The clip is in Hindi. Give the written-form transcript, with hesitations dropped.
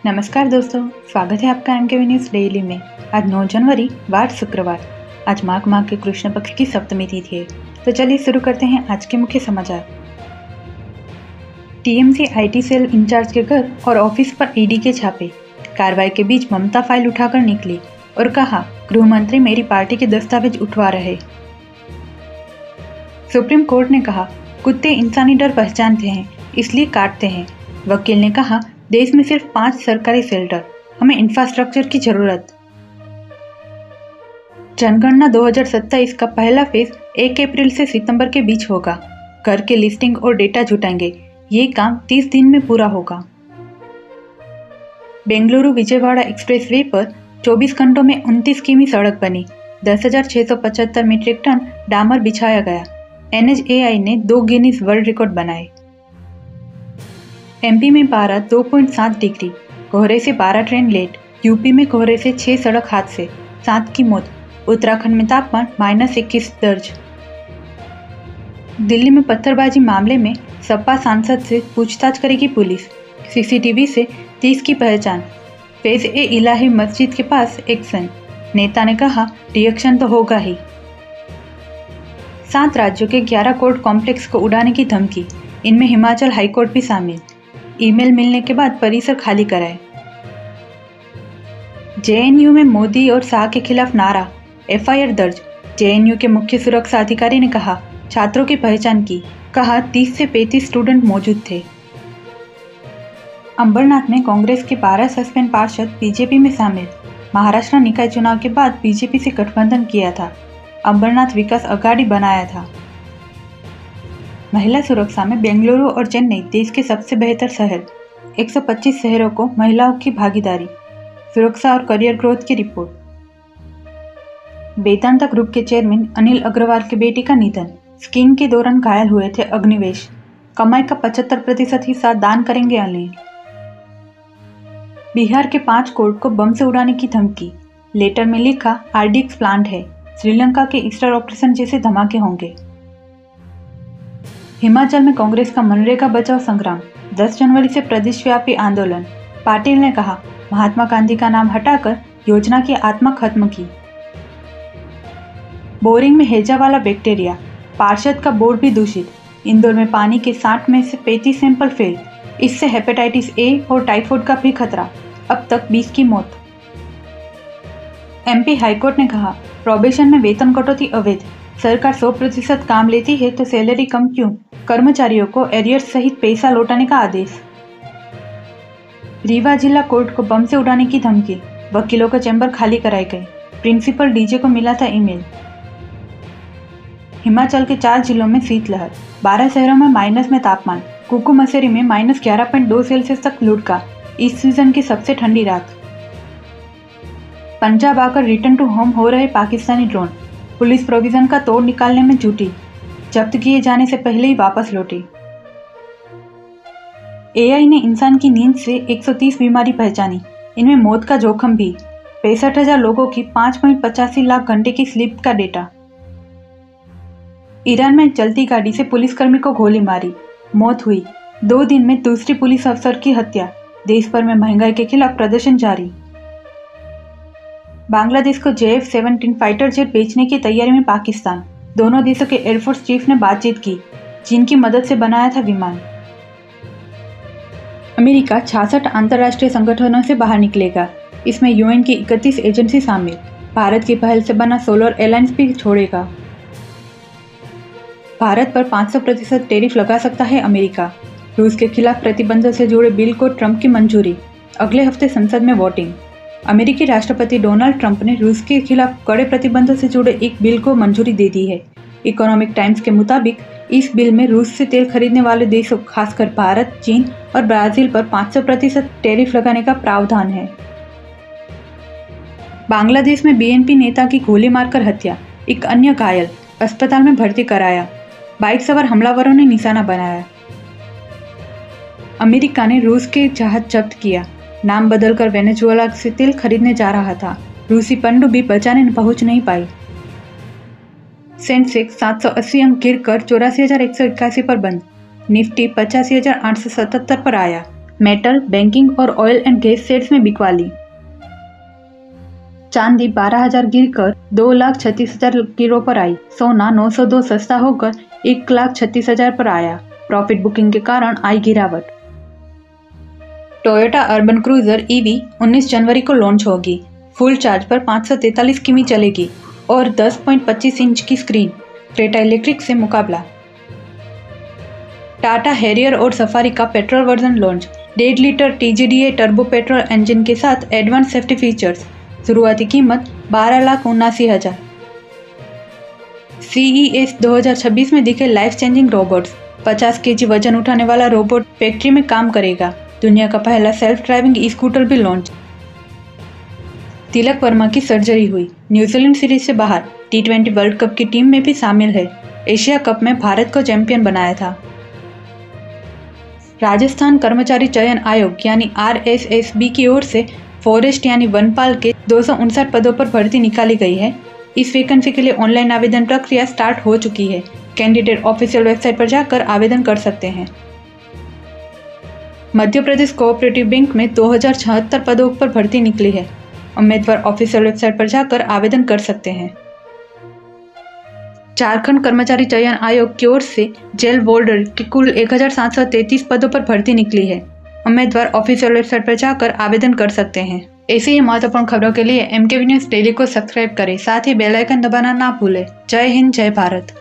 नमस्कार दोस्तों, स्वागत है आपका एम के वी न्यूज़ डेली में। आज 9 जनवरी वार शुक्रवार। आज माघ के कृष्ण पक्ष की सप्तमी तिथि है। तो चलिए शुरू करते हैं आज के मुख्य समाचार। टीएमसी आईटी सेल इंचार्ज के घर और ऑफिस पर ईडी के छापे। कार्रवाई के बीच ममता फाइल उठाकर निकली और कहा, गृह मंत्री मेरी पार्टी के दस्तावेज उठवा रहे। सुप्रीम कोर्ट ने कहा, कुत्ते इंसानी डर पहचानते हैं इसलिए काटते हैं। वकील ने कहा, देश में सिर्फ 5 सरकारी शेल्टर, हमें इंफ्रास्ट्रक्चर की जरूरत। जनगणना 2027 का पहला फेज 1 अप्रैल से सितंबर के बीच होगा। घर के लिस्टिंग और डेटा जुटाएंगे, ये काम 30 दिन में पूरा होगा। बेंगलुरु विजयवाड़ा एक्सप्रेसवे पर 24 घंटों में 29 किमी सड़क बनी। 10,675 मीट्रिक टन डामर बिछाया गया। NHAI ने 2 गिनीज वर्ल्ड रिकॉर्ड बनाए। MP में पारा 2.7 डिग्री, कोहरे से 12 ट्रेन लेट। यूपी में कोहरे से 6 सड़क हादसे, 7 की मौत। उत्तराखंड में तापमान -21 दर्ज। दिल्ली में पत्थरबाजी मामले में सपा सांसद से पूछताछ करेगी पुलिस। CCTV से 30 की पहचान। फेज ए इलाही मस्जिद के पास एक्शन। नेता ने कहा, रिएक्शन तो होगा ही। 7 राज्यों के 11 कोर्ट कॉम्प्लेक्स को उड़ाने की धमकी, इनमें हिमाचल हाईकोर्ट भी शामिल। ईमेल मिलने के बाद परिसर खाली कराए। JNU में मोदी और शाह के खिलाफ नारा, FIR दर्ज। JNU के मुख्य सुरक्षा अधिकारी ने कहा, छात्रों की पहचान की। कहा, 30 से 35 स्टूडेंट मौजूद थे। अंबरनाथ में कांग्रेस के 12 सस्पेंड पार्षद बीजेपी में शामिल। महाराष्ट्र निकाय चुनाव के बाद बीजेपी से गठबंधन किया था। अंबरनाथ विकास अघाड़ी बनाया था। महिला सुरक्षा में बेंगलुरु और चेन्नई देश के सबसे बेहतर शहर। 125 शहरों को महिलाओं की भागीदारी। सुरक्षा और करियर ग्रोथ की रिपोर्ट। वेदांता ग्रुप के चेयरमैन अनिल अग्रवाल की बेटी का निधन। स्कीइंग के दौरान घायल हुए थे अग्निवेश। कमाई का 75% हिस्सा दान करेंगे अनिल। बिहार के 5 कोर्ट को बम से उड़ाने की धमकी। लेटर में लिखा, RDX प्लांट है, श्रीलंका के ईस्टर ऑपरेशन जैसे धमाके होंगे। हिमाचल में कांग्रेस का मनरेगा बचाओ संग्राम। 10 जनवरी से प्रदेशव्यापी आंदोलन। पाटिल ने कहा, महात्मा गांधी का नाम हटाकर योजना की आत्मा खत्म की। बोरिंग में हैजा वाला बैक्टीरिया, पार्षद का बोर भी दूषित। इंदौर में पानी के 60 में से 35 सैंपल फेल। इससे हेपेटाइटिस A और टाइफाइड का भी खतरा। अब तक 20 की मौत। MP हाईकोर्ट ने कहा, प्रोबेशन में वेतन कटौती अवैध। सरकार 100% काम लेती है तो सैलरी कम क्यों? कर्मचारियों को एरियर्स सहित पैसा लौटाने का आदेश। रीवा जिला कोर्ट को बम से उड़ाने की धमकी। वकीलों का चैम्बर खाली कराए गए। प्रिंसिपल DJ को मिला था ईमेल। हिमाचल के 4 जिलों में शीतलहर। 12 शहरों में माइनस में तापमान। कुकू मसेरी में -11.2 सेल्सियस तक लुढ़का। इस सीजन की सबसे ठंडी रात। पंजाब आकर रिटर्न टू होम हो रहे पाकिस्तानी ड्रोन। पुलिस प्रोविजन का तोड़ निकालने में जुटी। जब्त किए जाने से पहले ही वापस लौटी। AI ने इंसान की नींद से 130 बीमारी पहचानी, इनमें मौत का जोखिम भी। 65,000 लोगों की 5.85 लाख घंटे की स्लीप का डेटा। ईरान में चलती गाड़ी से पुलिसकर्मी को गोली मारी, मौत हुई। 2 दिन में दूसरी पुलिस अफसर की हत्या। देश भर में महंगाई के खिलाफ प्रदर्शन जारी। बांग्लादेश को JF-17 फाइटर जेट बेचने की तैयारी में पाकिस्तान। दोनों देशों के एयरफोर्स चीफ ने बातचीत की। चीन की मदद से बनाया था विमान। अमेरिका 66 अंतर्राष्ट्रीय संगठनों से बाहर निकलेगा। इसमें UN की 31 एजेंसी शामिल। भारत की पहल से बना सोलर अलायंस भी छोड़ेगा। भारत पर 500% टैरिफ लगा सकता है अमेरिका। रूस के खिलाफ प्रतिबंधों से जुड़े बिल को ट्रंप की मंजूरी। अगले हफ्ते संसद में वोटिंग। अमेरिकी राष्ट्रपति डोनाल्ड ट्रंप ने रूस के खिलाफ कड़े प्रतिबंधों से जुड़े एक बिल को मंजूरी दे दी है। इकोनॉमिक टाइम्स के मुताबिक इस बिल में रूस से तेल खरीदने वाले देशों खासकर भारत, चीन और ब्राजील पर 500% टैरिफ लगाने का प्रावधान है। बांग्लादेश में BNP नेता की गोली मारकर हत्या, एक अन्य घायल, अस्पताल में भर्ती कराया। बाइक सवार हमलावरों ने निशाना बनाया। अमेरिका ने रूस के जहाज जब्त किया। नाम बदलकर वेनेजुएला से तेल खरीदने जा रहा था। रूसी पनडुब्बी बचाने पहुंच नहीं पाई। सेंसेक्स 780 अंक गिरकर 84,181 पर बंद। निफ्टी 85,877 पर आया। मेटल, बैंकिंग और ऑयल एंड गैस शेयर्स में बिकवाली। चांदी 12,000 गिरकर 2,36,000 किलो पर आई। सोना 902 सस्ता होकर 1,36,000 पर आया। प्रॉफिट बुकिंग के कारण आई गिरावट। टोयोटा अर्बन क्रूजर ईवी 19 जनवरी को लॉन्च होगी। फुल चार्ज पर 543 किमी चलेगी और 10.25 इंच की स्क्रीन। क्रेटा इलेक्ट्रिक से मुकाबला। टाटा हैरियर और सफारी का petrol version launch. 1.5 litre TGDA turbo petrol engine के साथ एडवांस सेफ्टी फीचर्स। शुरुआती कीमत 12,79,000। CES 2026 में दिखे लाइफ चेंजिंग रोबोट्स। 50 kg वजन उठाने वाला रोबोट फैक्ट्री में काम करेगा। दुनिया का पहला सेल्फ ड्राइविंग स्कूटर भी लॉन्च। तिलक वर्मा की सर्जरी हुई। न्यूजीलैंड सीरीज से बाहर। T20 वर्ल्ड कप की टीम में भी शामिल है। एशिया कप में भारत को चैंपियन बनाया था। राजस्थान कर्मचारी चयन आयोग यानी RSSB की ओर से फॉरेस्ट यानी वनपाल के 259 पदों पर भर्ती निकाली गई है। इस वैकेंसी के लिए ऑनलाइन आवेदन प्रक्रिया स्टार्ट हो चुकी है। कैंडिडेट ऑफिशियल वेबसाइट पर जाकर आवेदन कर सकते हैं। मध्य प्रदेश कोऑपरेटिव बैंक में 2076 पदों पर भर्ती निकली है। उम्मीदवार ऑफिशियल वेबसाइट पर जाकर आवेदन कर सकते हैं। झारखंड कर्मचारी चयन आयोग की ओर से जेल वार्डर की कुल 1,733 पदों पर भर्ती निकली है। उम्मीदवार ऑफिशियल वेबसाइट पर जाकर आवेदन कर सकते हैं। ऐसे ही महत्वपूर्ण खबरों के लिए MKV न्यूज़ डेली को सब्सक्राइब करें, साथ ही बेल आइकन दबाना ना भूलें। जय हिंद, जय भारत।